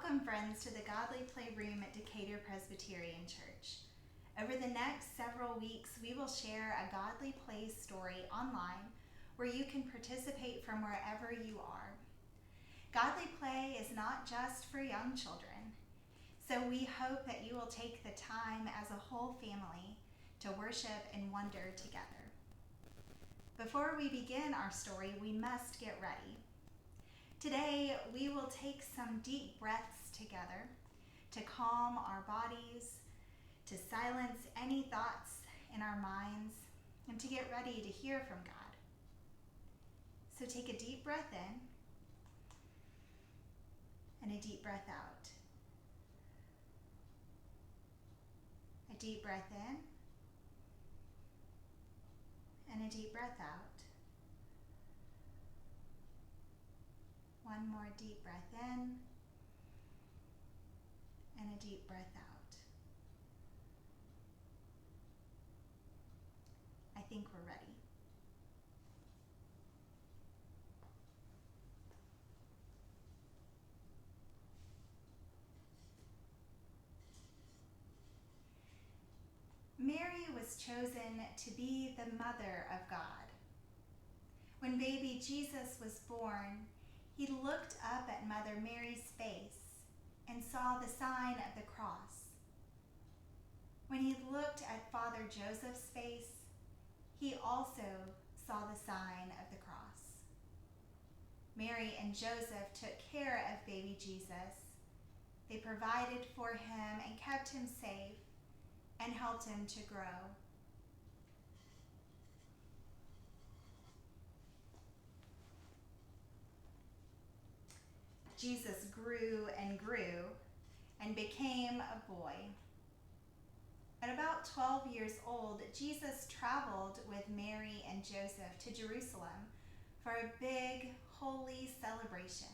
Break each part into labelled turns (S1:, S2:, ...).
S1: Welcome, friends, to the Godly Playroom at Decatur Presbyterian Church. Over the next several weeks, we will share a Godly Play story online where you can participate from wherever you are. Godly Play is not just for young children, so we hope that you will take the time as a whole family to worship and wonder together. Before we begin our story, we must get ready. Today, we will take some deep breaths together to calm our bodies, to silence any thoughts in our minds, and to get ready to hear from God. So take a deep breath in and a deep breath out. A deep breath in and a deep breath out. One more deep breath in and a deep breath out. I think we're ready. Mary was chosen to be the mother of God. When baby Jesus was born, he looked up at Mother Mary's face and saw the sign of the cross. When he looked at Father Joseph's face, he also saw the sign of the cross. Mary and Joseph took care of baby Jesus. They provided for him and kept him safe and helped him to grow. Jesus grew and became a boy. At about 12 years old, Jesus traveled with Mary and Joseph to Jerusalem for a big, holy celebration.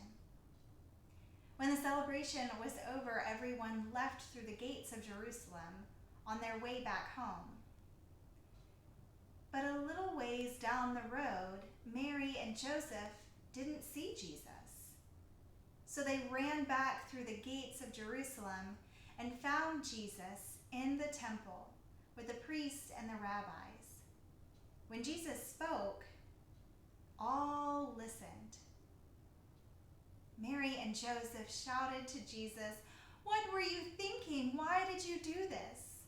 S1: When the celebration was over, everyone left through the gates of Jerusalem on their way back home. But a little ways down the road, Mary and Joseph didn't see Jesus. So they ran back through the gates of Jerusalem and found Jesus in the temple with the priests and the rabbis. When Jesus spoke, all listened. Mary and Joseph shouted to Jesus, "What were you thinking? Why did you do this?"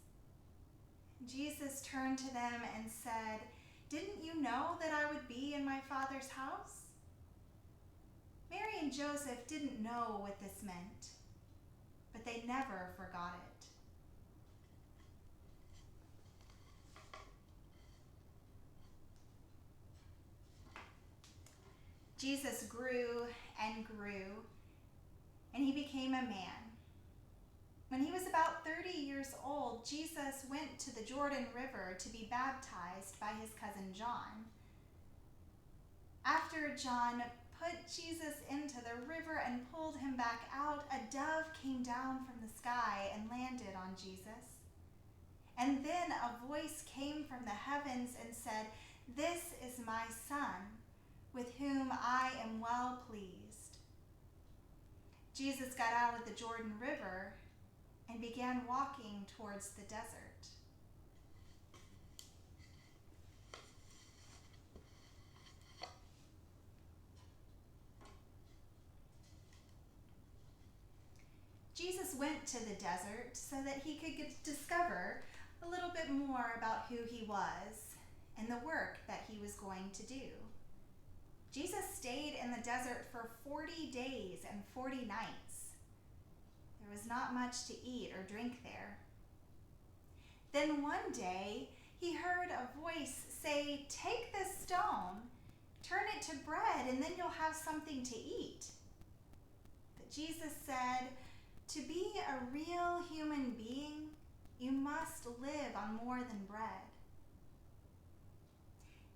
S1: Jesus turned to them and said, "Didn't you know that I would be in my Father's house?" Mary and Joseph didn't know what this meant, but they never forgot it. Jesus grew, and he became a man. When he was about 30 years old, Jesus went to the Jordan River to be baptized by his cousin John. After John put Jesus into the river and pulled him back out, a dove came down from the sky and landed on Jesus. And then a voice came from the heavens and said, "This is my Son, with whom I am well pleased." Jesus got out of the Jordan River and began walking towards the desert. Jesus went to the desert so that he could discover a little bit more about who he was and the work that he was going to do. Jesus stayed in the desert for 40 days and 40 nights. There was not much to eat or drink there. Then one day, he heard a voice say, "Take this stone, turn it to bread, and then you'll have something to eat." But Jesus said, "To be a real human being, you must live on more than bread."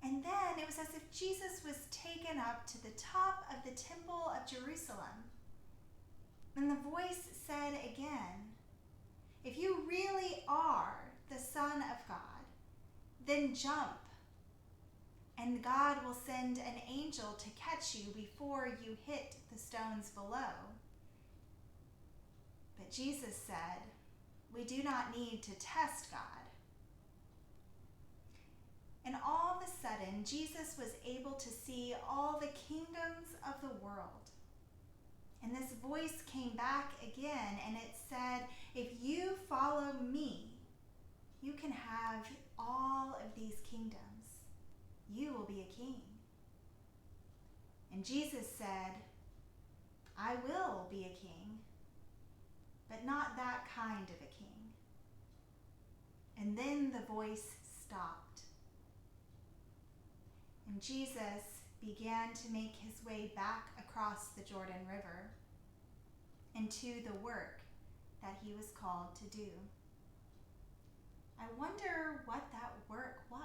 S1: And then it was as if Jesus was taken up to the top of the temple of Jerusalem. And the voice said again, "If you really are the Son of God, then jump, and God will send an angel to catch you before you hit the stones below." that Jesus said, we do not need to test God. And all of a sudden, Jesus was able to see all the kingdoms of the world. And this voice came back again, and it said, if you follow me, you can have all of these kingdoms. You will be a king. And Jesus said, I will be a king, but not that kind of a king. And then the voice stopped. And Jesus began to make his way back across the Jordan River into the work that he was called to do. I wonder what that work was.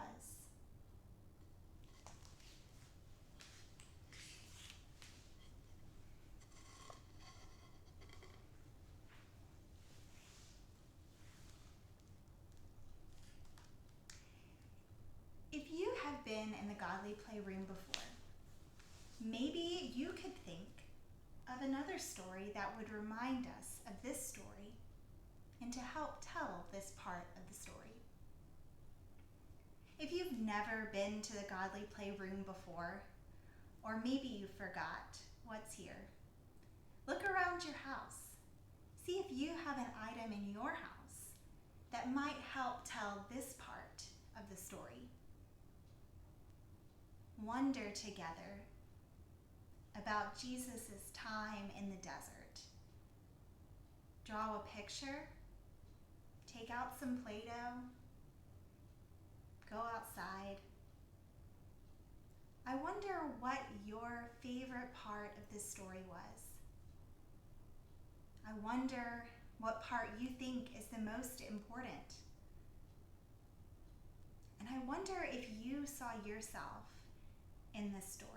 S1: If you have been in the Godly Playroom before, maybe you could think of another story that would remind us of this story and to help tell this part of the story. If you've never been to the Godly Playroom before, or maybe you forgot what's here, look around your house. See if you have an item in your house that might help tell this part of the story. Wonder together about Jesus' time in the desert. Draw a picture, take out some Play-Doh, go outside. I wonder what your favorite part of this story was. I wonder what part you think is the most important. And I wonder if you saw yourself in this story.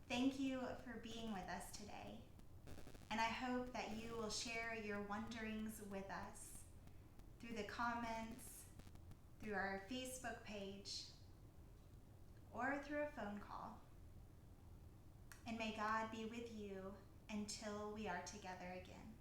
S1: Thank you for being with us today, and I hope that you will share your wonderings with us through the comments, through our Facebook page, or through a phone call. And may God be with you until we are together again.